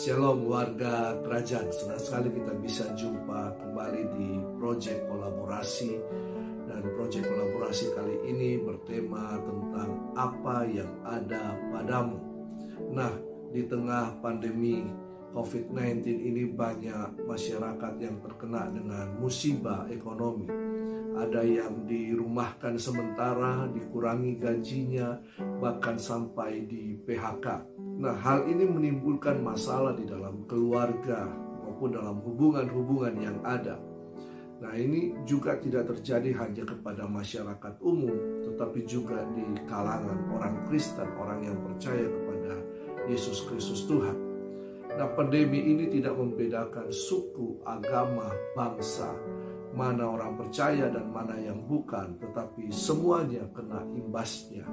Shalom warga kerajaan, senang sekali kita bisa jumpa kembali di Project Kolaborasi. Dan Project Kolaborasi kali ini bertema tentang apa yang ada padamu. Nah, di tengah pandemi COVID-19 ini banyak masyarakat yang terkena dengan musibah ekonomi. Ada yang dirumahkan sementara, dikurangi gajinya, bahkan sampai di PHK. Nah, hal ini menimbulkan masalah di dalam keluarga maupun dalam hubungan-hubungan yang ada. Nah, ini juga tidak terjadi hanya kepada masyarakat umum, tetapi juga di kalangan orang Kristen, orang yang percaya kepada Yesus Kristus Tuhan. Nah, pandemi ini tidak membedakan suku, agama, bangsa, mana orang percaya dan mana yang bukan, tetapi semuanya kena imbasnya.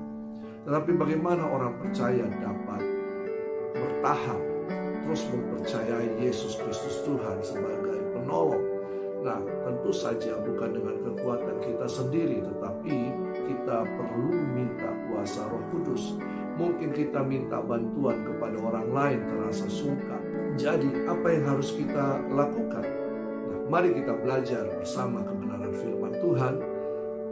Tetapi bagaimana orang percaya dapat bertahan, terus mempercayai Yesus Kristus Tuhan sebagai penolong? Nah, tentu saja bukan dengan kekuatan kita sendiri, tetapi kita perlu minta kuasa Roh Kudus. Mungkin kita minta bantuan kepada orang lain terasa sungkan. Jadi, apa yang harus kita lakukan? Nah, mari kita belajar bersama kebenaran firman Tuhan.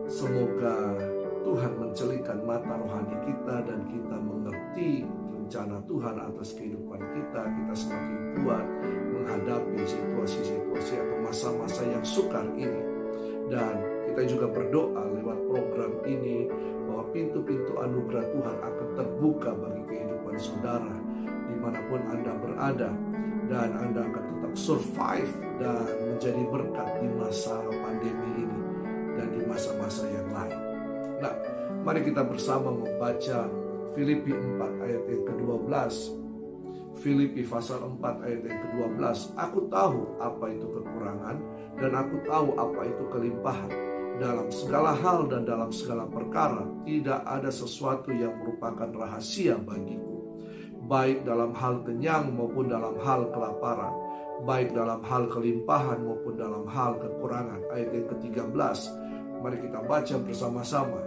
Semoga Tuhan mencelikan mata rohani kita dan kita mengerti rencana Tuhan atas kehidupan kita. Kita semakin kuat menghadapi situasi-situasi atau masa-masa yang sukar ini. Dan kita juga berdoa lewat program ini bahwa pintu-pintu anugerah Tuhan akan terbuka bagi kehidupan saudara dimanapun Anda berada. Dan Anda akan tetap survive dan menjadi berkat di masa pandemi ini dan di masa-masa yang lain. Nah, mari kita bersama membaca Filipi 4 ayat yang ke-12. Filipi pasal 4 ayat yang ke-12. Aku tahu apa itu kekurangan dan aku tahu apa itu kelimpahan. Dalam segala hal dan dalam segala perkara tidak ada sesuatu yang merupakan rahasia bagiku. Baik dalam hal kenyang maupun dalam hal kelaparan, baik dalam hal kelimpahan maupun dalam hal kekurangan. Ayat yang ke-13. Mari kita baca bersama-sama.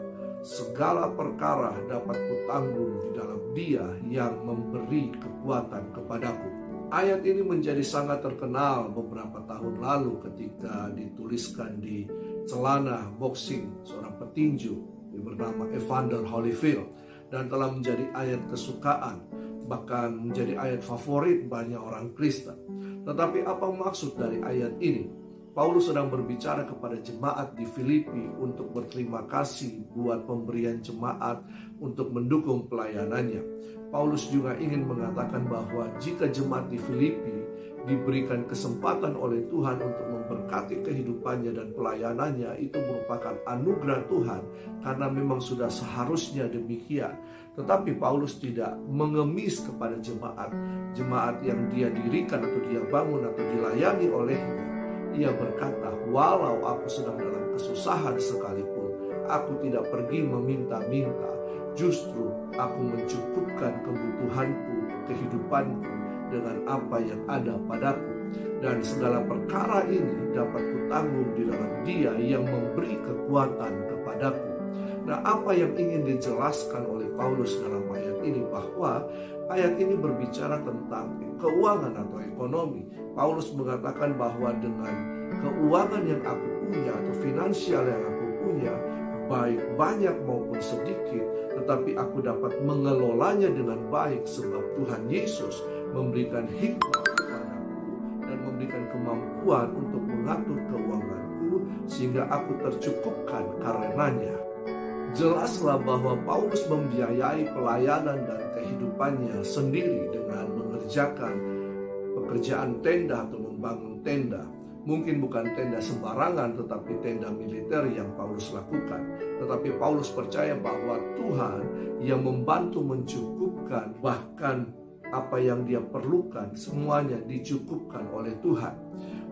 Segala perkara dapat kutanggung di dalam Dia yang memberi kekuatan kepadaku. Ayat ini menjadi sangat terkenal beberapa tahun lalu ketika dituliskan di celana boxing seorang petinju yang bernama Evander Holyfield, dan telah menjadi ayat kesukaan, bahkan menjadi ayat favorit banyak orang Kristen. Tetapi apa maksud dari ayat ini? Paulus sedang berbicara kepada jemaat di Filipi untuk berterima kasih buat pemberian jemaat untuk mendukung pelayanannya. Paulus juga ingin mengatakan bahwa jika jemaat di Filipi diberikan kesempatan oleh Tuhan untuk memberkati kehidupannya dan pelayanannya, itu merupakan anugerah Tuhan karena memang sudah seharusnya demikian. Tetapi Paulus tidak mengemis kepada jemaat yang dia dirikan atau dia bangun atau dilayani olehnya. Ia berkata, walau aku sedang dalam kesusahan sekalipun, aku tidak pergi meminta-minta. Justru aku mencukupkan kebutuhanku, kehidupanku dengan apa yang ada padaku. Dan segala perkara ini dapat kutanggung di dalam Dia yang memberi kekuatan kepadaku. Nah, apa yang ingin dijelaskan oleh Paulus dalam ayat ini? Bahwa ayat ini berbicara tentang keuangan atau ekonomi. Paulus mengatakan bahwa dengan keuangan yang aku punya atau finansial yang aku punya, baik banyak maupun sedikit, tetapi aku dapat mengelolanya dengan baik sebab Tuhan Yesus memberikan hikmat kepadaku dan memberikan kemampuan untuk mengatur keuanganku sehingga aku tercukupkan karenanya. Jelaslah bahwa Paulus membiayai pelayanan dan kehidupannya sendiri dengan mengerjakan pekerjaan tenda atau membangun tenda. Mungkin bukan tenda sembarangan, tetapi tenda militer yang Paulus lakukan. Tetapi Paulus percaya bahwa Tuhan yang membantu mencukupkan, bahkan apa yang dia perlukan semuanya dicukupkan oleh Tuhan.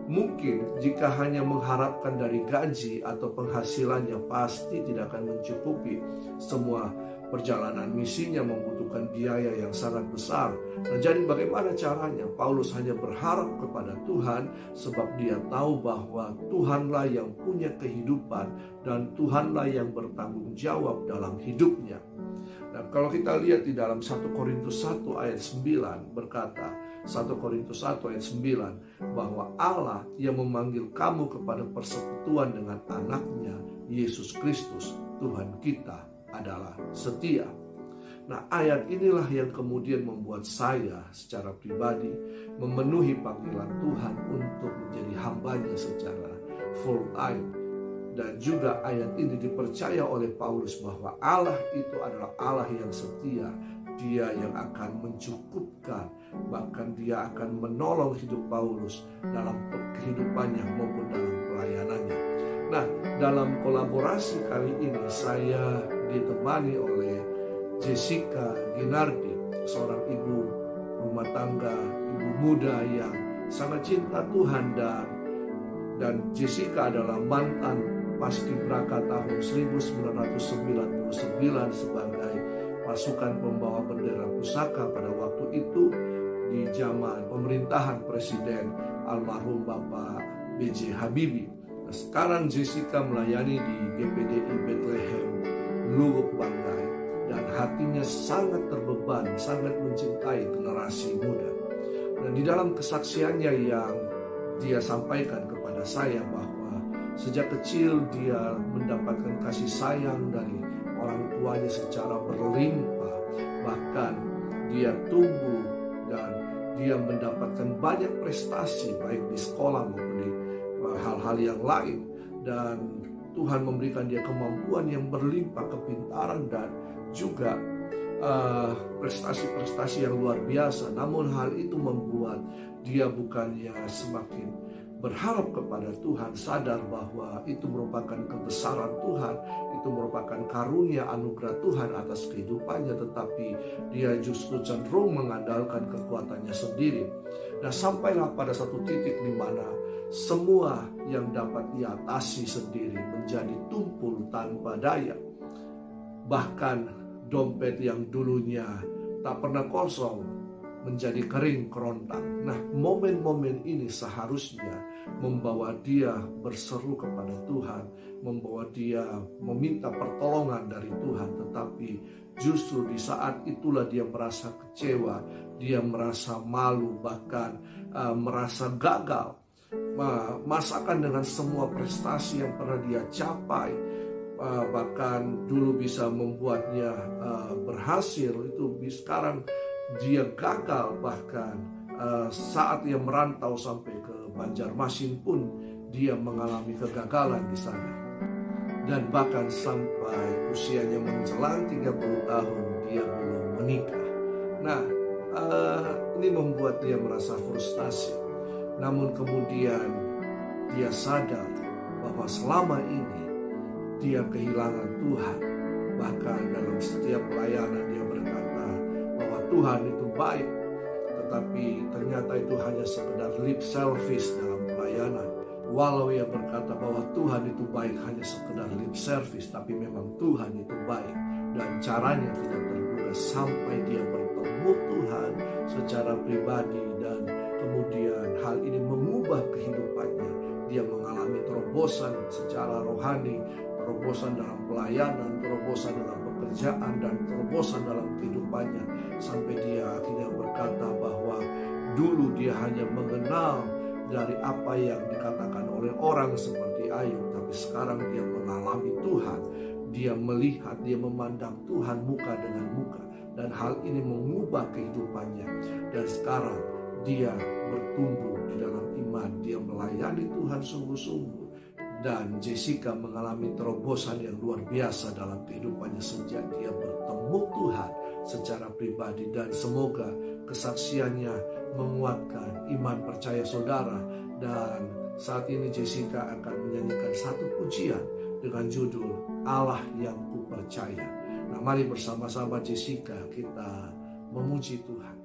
Mungkin jika hanya mengharapkan dari gaji atau penghasilannya, pasti tidak akan mencukupi. Semua perjalanan misinya membutuhkan biaya yang sangat besar. Nah, jadi bagaimana caranya? Paulus hanya berharap kepada Tuhan sebab dia tahu bahwa Tuhanlah yang punya kehidupan dan Tuhanlah yang bertanggung jawab dalam hidupnya. Nah, kalau kita lihat di dalam 1 Korintus 1 ayat 9 berkata, 1 Korintus 1 ayat 9, bahwa Allah yang memanggil kamu kepada persekutuan dengan anaknya Yesus Kristus Tuhan kita adalah setia. Nah, ayat inilah yang kemudian membuat saya secara pribadi memenuhi panggilan Tuhan untuk menjadi hambanya secara full time. Dan juga ayat ini dipercaya oleh Paulus bahwa Allah itu adalah Allah yang setia. Dia yang akan mencukupkan, bahkan dia akan menolong hidup Paulus dalam kehidupannya maupun dalam pelayanannya. Nah, dalam kolaborasi kali ini saya ditemani oleh Jessica Ginardi, seorang ibu rumah tangga, ibu muda yang sangat cinta Tuhan, dan Jessica adalah mantan paskibraka tahun 1999 sebagai pasukan pembawa bendera pusaka pada waktu itu di zaman pemerintahan Presiden almarhum Bapak B.J. Habibie. Nah, sekarang Jessica melayani di GPDI Bethlehem, Luwuk Banggai, dan hatinya sangat terbeban, sangat mencintai generasi muda. Dan di dalam kesaksiannya yang dia sampaikan kepada saya bahwa sejak kecil dia mendapatkan kasih sayang dari orang tuanya secara berlimpah. Bahkan dia tumbuh dan dia mendapatkan banyak prestasi baik di sekolah maupun di hal-hal yang lain. Dan Tuhan memberikan dia kemampuan yang berlimpah, kepintaran, dan juga prestasi-prestasi yang luar biasa. Namun hal itu membuat dia bukannya semakin berharap kepada Tuhan, sadar bahwa itu merupakan kebesaran Tuhan, itu merupakan karunia anugerah Tuhan atas kehidupannya, tetapi dia justru cenderung mengandalkan kekuatannya sendiri. Nah, sampailah pada satu titik di mana semua yang dapat ia atasi sendiri menjadi tumpul tanpa daya. Bahkan dompet yang dulunya tak pernah kosong menjadi kering kerontang. Nah, momen-momen ini seharusnya membawa dia berseru kepada Tuhan, membawa dia meminta pertolongan dari Tuhan. Tetapi justru di saat itulah dia merasa kecewa, dia merasa malu, bahkan merasa gagal. Masakan dengan semua prestasi yang pernah dia capai, bahkan dulu bisa membuatnya berhasil, itu sekarang dia gagal. Bahkan saat dia merantau sampai ke Banjarmasin pun dia mengalami kegagalan di sana. Dan bahkan sampai usianya menjelang 30 tahun dia belum menikah. Nah, ini membuat dia merasa frustasi. Namun kemudian dia sadar bahwa selama ini dia kehilangan Tuhan. Bahkan dalam setiap pelayanan dia berkata bahwa Tuhan itu baik, tetapi ternyata itu hanya sekedar lip service dalam pelayanan. Walau ia berkata bahwa Tuhan itu baik hanya sekedar lip service, tapi memang Tuhan itu baik dan caranya tidak terduga sampai dia bertemu Tuhan secara pribadi, dan kemudian hal ini mengubah kehidupannya. Dia mengalami terobosan secara rohani, terobosan dalam pelayanan, terobosan dalam pekerjaan, dan terobosan dalam kehidupannya. Sampai dia akhirnya berkata bahwa dulu dia hanya mengenal dari apa yang dikatakan oleh orang seperti Ayub, tapi sekarang dia mengalami Tuhan. Dia melihat, dia memandang Tuhan muka dengan muka, dan hal ini mengubah kehidupannya. Dan sekarang dia bertumbuh di dalam iman, dia melayani Tuhan sungguh-sungguh. Dan Jessica mengalami terobosan yang luar biasa dalam kehidupannya sejak dia bertemu Tuhan secara pribadi. Dan semoga kesaksiannya menguatkan iman percaya saudara. Dan saat ini Jessica akan menyanyikan satu pujian dengan judul Allah yang Kupercaya. Nah, mari bersama-sama Jessica kita memuji Tuhan.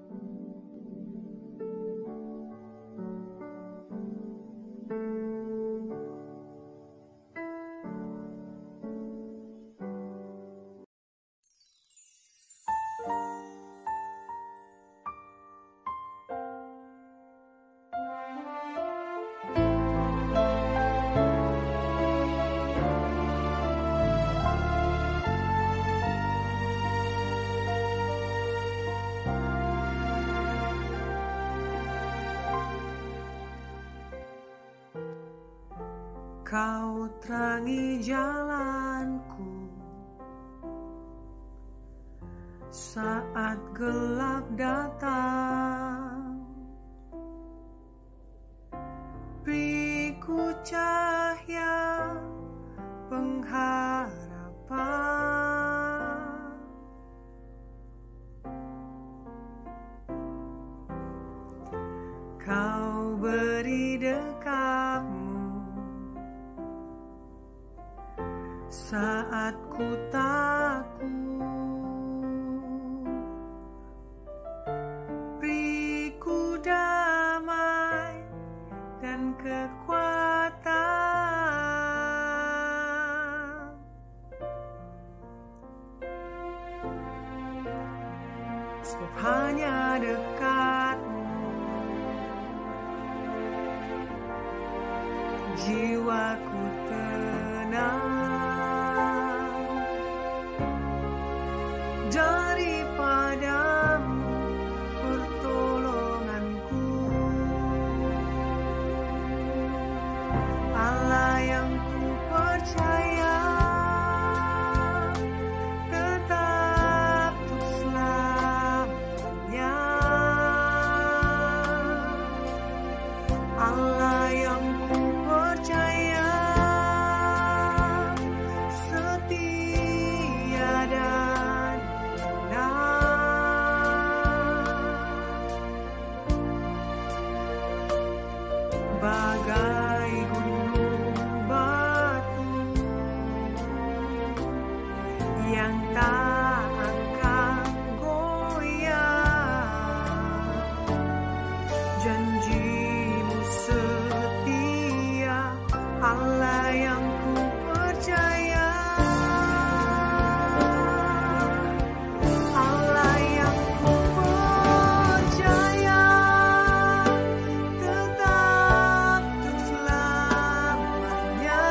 Kau terangi jalanku saat gelap datang. Beriku cahaya pengharapan. Kau beri dekapmu saat ku takut. Beriku damai dan kekuatan. Sebab hanya dekat-Mu jiwaku tenang. Daripadamu pertolonganku, Allah yang ku percaya, tetap untuk selamanya. Allah yang ku percaya, setia dan bagai gunung batu yang tak akan goyah. Janji-Mu setia, Allah yang ku percaya. Allah yang ku percaya, tetap untuk selamanya.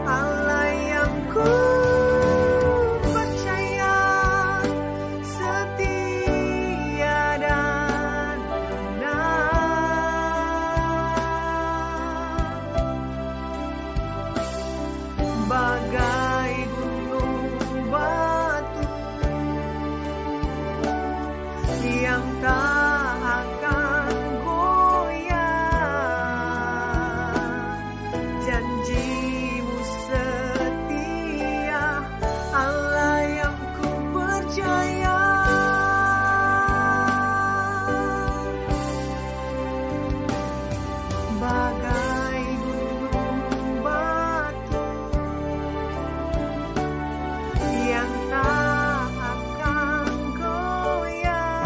Allah yang ku percaya, setia dan benar. Bagai gunung batu yang tak akan goyah. Janji-Mu setia, Allah yang ku percaya. Bagai gunung batu yang tak akan goyah.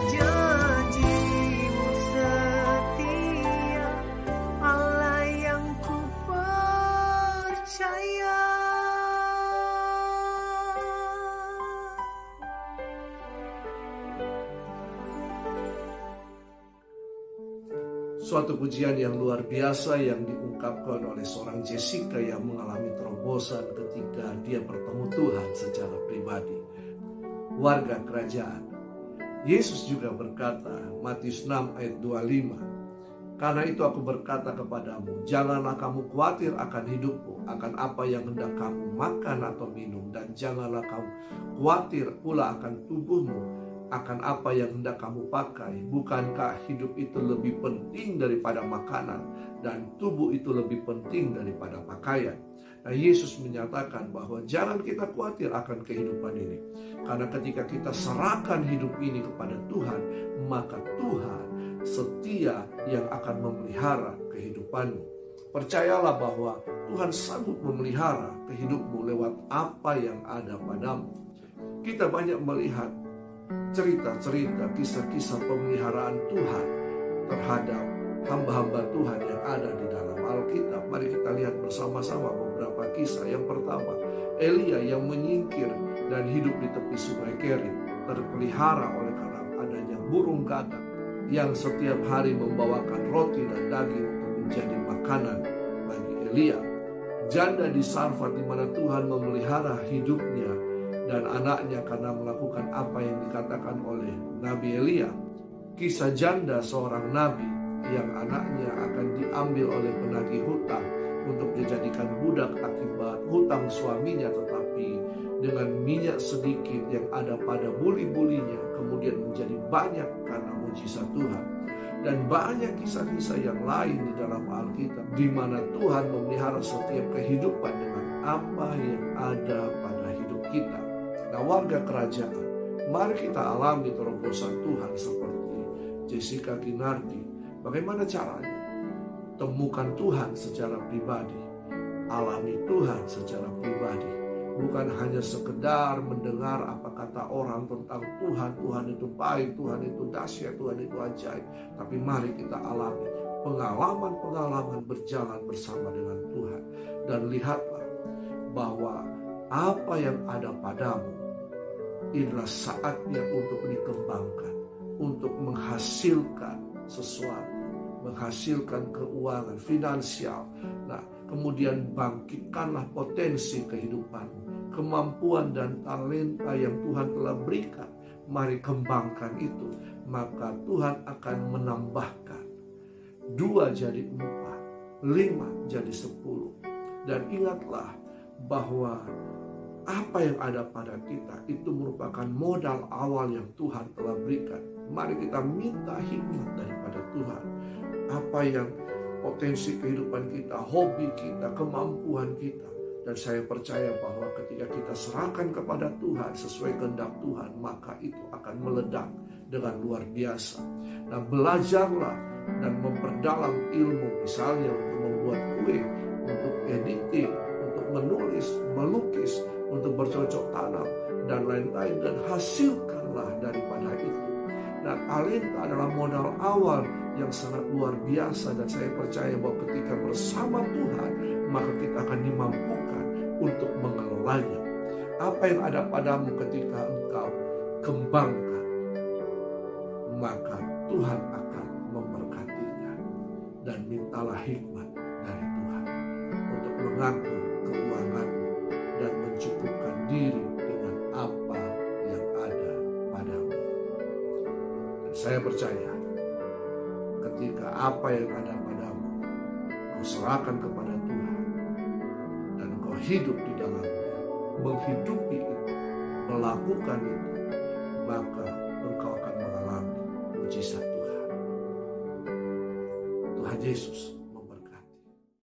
Janji-Mu setia, Allah yang ku percaya. Suatu pujian yang luar biasa yang diungkapkan oleh seorang Jessica yang mengalami terobosan ketika dia bertemu Tuhan secara pribadi. Warga kerajaan. Yesus juga berkata, Matius 6 ayat 25, "Karena itu aku berkata kepadamu, janganlah kamu khawatir akan hidupmu, akan apa yang hendak kamu makan atau minum, dan janganlah kamu khawatir pula akan tubuhmu, akan apa yang hendak kamu pakai. Bukankah hidup itu lebih penting daripada makanan, dan tubuh itu lebih penting daripada pakaian?" Nah, Yesus menyatakan bahwa jangan kita khawatir akan kehidupan ini. Karena ketika kita serahkan hidup ini kepada Tuhan, maka Tuhan setia yang akan memelihara kehidupanmu. Percayalah bahwa Tuhan sanggup memelihara hidupmu lewat apa yang ada padamu. Kita banyak melihat cerita-cerita, kisah-kisah pemeliharaan Tuhan terhadap hamba-hamba Tuhan yang ada di dalam Alkitab. Mari kita lihat bersama-sama beberapa kisah. Yang pertama, Elia yang menyingkir dan hidup di tepi sungai Kerit, terpelihara oleh karena adanya burung gagak yang setiap hari membawakan roti dan daging untuk menjadi makanan bagi Elia. Janda di Sarfat di mana Tuhan memelihara hidupnya dan anaknya karena melakukan apa yang dikatakan oleh Nabi Elia. Kisah janda seorang nabi yang anaknya akan diambil oleh penagih hutang untuk dijadikan budak akibat hutang suaminya, tetapi dengan minyak sedikit yang ada pada buli-bulinya kemudian menjadi banyak karena mujizat Tuhan. Dan banyak kisah-kisah yang lain di dalam Alkitab di mana Tuhan memelihara setiap kehidupan dengan apa yang ada pada hidup kita. Nah, warga kerajaan, mari kita alami terobosan Tuhan seperti Jessica Kinardi. Bagaimana caranya? Temukan Tuhan secara pribadi, alami Tuhan secara pribadi. Bukan hanya sekedar mendengar apa kata orang tentang Tuhan. Tuhan itu baik, Tuhan itu dahsyat, Tuhan itu ajaib. Tapi mari kita alami pengalaman-pengalaman berjalan bersama dengan Tuhan. Dan lihatlah bahwa apa yang ada padamu inilah saatnya untuk dikembangkan, untuk menghasilkan sesuatu, menghasilkan keuangan finansial. Nah, kemudian bangkitkanlah potensi kehidupanmu, kemampuan dan talenta yang Tuhan telah berikan. Mari kembangkan itu, maka Tuhan akan menambahkan 2 jadi 4, 5 jadi 10. Dan ingatlah bahwa apa yang ada pada kita itu merupakan modal awal yang Tuhan telah berikan. Mari kita minta hikmat daripada Tuhan. Apa yang potensi kehidupan kita, hobi kita, kemampuan kita. Dan saya percaya bahwa ketika kita serahkan kepada Tuhan sesuai kehendak Tuhan, maka itu akan meledak dengan luar biasa. Nah, belajarlah dan memperdalam ilmu, misalnya untuk membuat kue, untuk editing, untuk menulis, melukis, untuk bercocok tanam, dan lain-lain. Dan hasilkanlah daripada itu. Nah, talenta adalah modal awal yang sangat luar biasa. Dan saya percaya bahwa ketika bersama Tuhan, maka kita akan dimampukan untuk mengelolanya. Apa yang ada padamu ketika engkau kembangkan, maka Tuhan akan memberkatinya. Dan mintalah hikmat dari Tuhan untuk mengatur keuanganmu dan mencukupkan diri dengan apa yang ada padamu. Dan saya percaya ketika apa yang ada padamu kau serahkan kepada Tuhan dan kau hidup di dalamnya, menghidupi itu, melakukan itu, maka engkau akan mengalami mujizat Tuhan. Tuhan Yesus